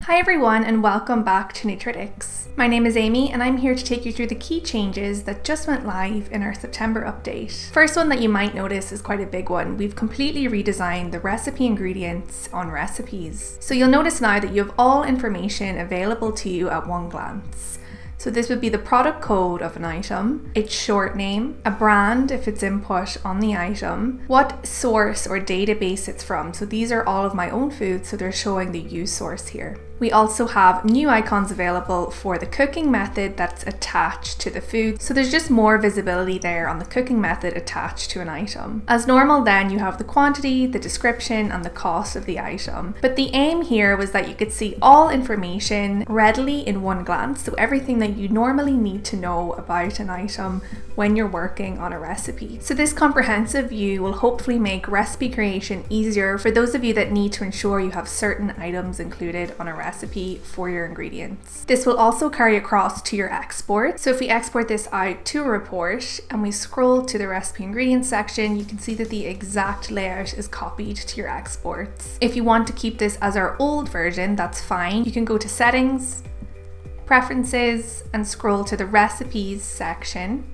Hi everyone and welcome back to Nutritics. My name is Amy and I'm here to take you through the key changes that just went live in our September update. First one that you might notice is quite a big one. We've completely redesigned the recipe ingredients on recipes. So you'll notice now that you have all information available to you at one glance. So this would be the product code of an item, its short name, a brand if it's input on the item, what source or database it's from. So these are all of my own foods, so they're showing the use source here. We also have new icons available for the cooking method that's attached to the food. So there's just more visibility there on the cooking method attached to an item. As normal then you have the quantity, the description and the cost of the item. But the aim here was that you could see all information readily in one glance. So everything that you normally need to know about an item when you're working on a recipe. So this comprehensive view will hopefully make recipe creation easier for those of you that need to ensure you have certain items included on a recipe for your ingredients. This will also carry across to your export. So if we export this out to a report and we scroll to the recipe ingredients section, you can see that the exact layout is copied to your exports. If you want to keep this as our old version, that's fine. You can go to settings, preferences, and scroll to the recipes section.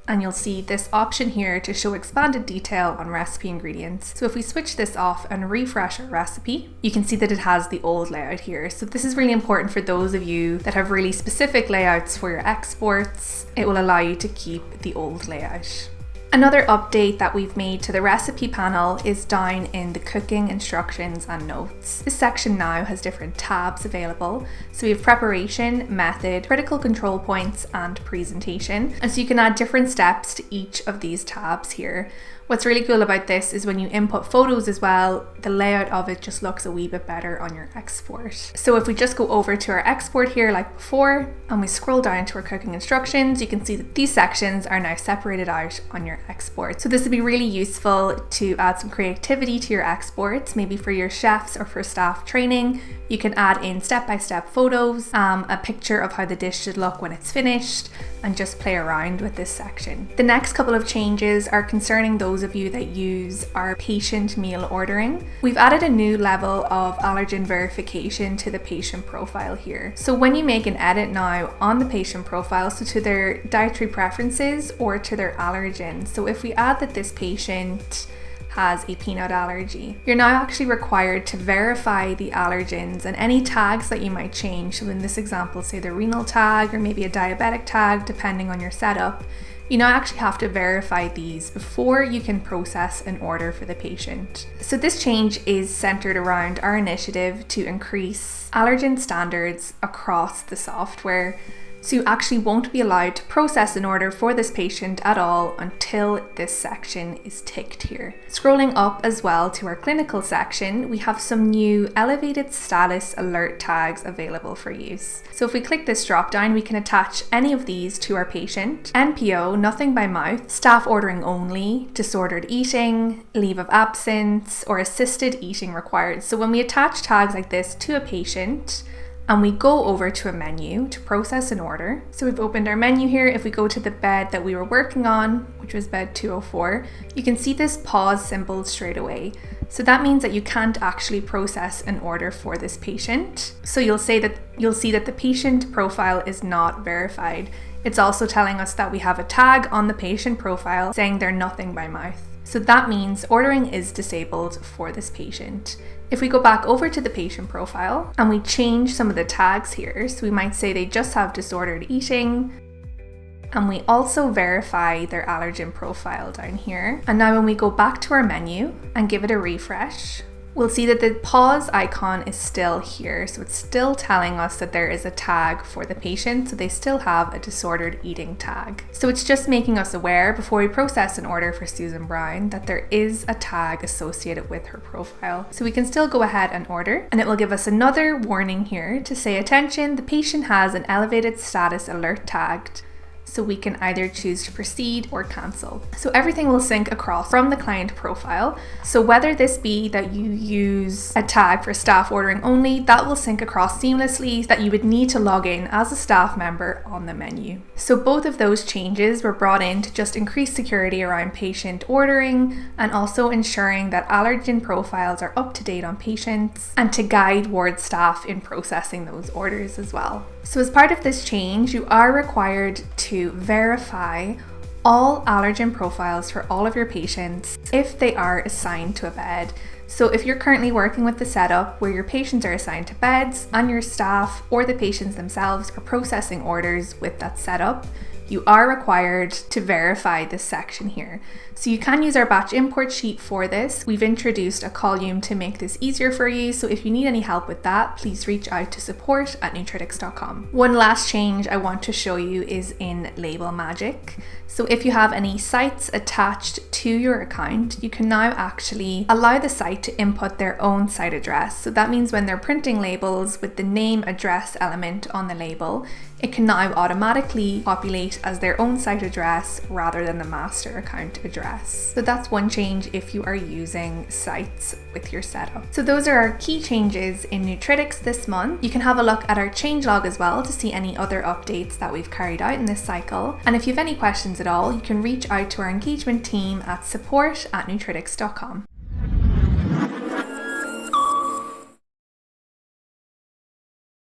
And you'll see this option here to show expanded detail on recipe ingredients. So if we switch this off and refresh our recipe, you can see that it has the old layout here. So this is really important for those of you that have really specific layouts for your exports. It will allow you to keep the old layout. Another update that we've made to the recipe panel is down in the cooking instructions and notes. This section now has different tabs available. So we have preparation, method, critical control points, and presentation. And so you can add different steps to each of these tabs here. What's really cool about this is when you input photos as well, the layout of it just looks a wee bit better on your export. So if we just go over to our export here like before, and we scroll down to our cooking instructions, you can see that these sections are now separated out on your export. So this would be really useful to add some creativity to your exports, maybe for your chefs or for staff training. You can add in step-by-step photos, a picture of how the dish should look when it's finished, and just play around with this section. The next couple of changes are concerning those of you that use our patient meal ordering. We've added a new level of allergen verification to the patient profile here. So when you make an edit now on the patient profile, so to their dietary preferences or to their allergens, so if we add that this patient has a peanut allergy, you're now actually required to verify the allergens and any tags that you might change. So in this example, say the renal tag or maybe a diabetic tag, depending on your setup, you now actually have to verify these before you can process an order for the patient. So this change is centered around our initiative to increase allergen standards across the software. So you actually won't be allowed to process an order for this patient at all until this section is ticked here. Scrolling up as well to our clinical section, we have some new elevated status alert tags available for use. So if we click this drop down, we can attach any of these to our patient. NPO, nothing by mouth, staff ordering only, disordered eating, leave of absence, or assisted eating required. So when we attach tags like this to a patient, and we go over to a menu to process an order. So we've opened our menu here. If we go to the bed that we were working on, which was bed 204, you can see this pause symbol straight away. So that means that you can't actually process an order for this patient. So you'll see that the patient profile is not verified. It's also telling us that we have a tag on the patient profile saying they're nothing by mouth. So that means ordering is disabled for this patient. If we go back over to the patient profile and we change some of the tags here, so we might say they just have disordered eating, and we also verify their allergen profile down here. And now when we go back to our menu and give it a refresh, we'll see that the pause icon is still here. So it's still telling us that there is a tag for the patient. So they still have a disordered eating tag. So it's just making us aware before we process an order for Susan Brown that there is a tag associated with her profile. So we can still go ahead and order, and it will give us another warning here to say, attention, the patient has an elevated status alert tagged. so we can either choose to proceed or cancel. So everything will sync across from the client profile. So whether this be that you use a tag for staff ordering only, that will sync across seamlessly, that you would need to log in as a staff member on the menu. So both of those changes were brought in to just increase security around patient ordering and also ensuring that allergen profiles are up to date on patients and to guide ward staff in processing those orders as well. So as part of this change, you are required to verify all allergen profiles for all of your patients if they are assigned to a bed. So if you're currently working with the setup where your patients are assigned to beds and your staff or the patients themselves are processing orders with that setup, you are required to verify this section here. So you can use our batch import sheet for this. We've introduced a column to make this easier for you, so if you need any help with that, please reach out to support@nutritics.com. One last change I want to show you is in Label Magic. So if you have any sites attached to your account, you can now actually allow the site to input their own site address. So that means when they're printing labels with the name address element on the label, it can now automatically populate as their own site address rather than the master account address. So that's one change if you are using sites with your setup. So those are our key changes in Nutritics this month. You can have a look at our changelog as well to see any other updates that we've carried out in this cycle. And if you have any questions at all, you can reach out to our engagement team at support@nutritics.com.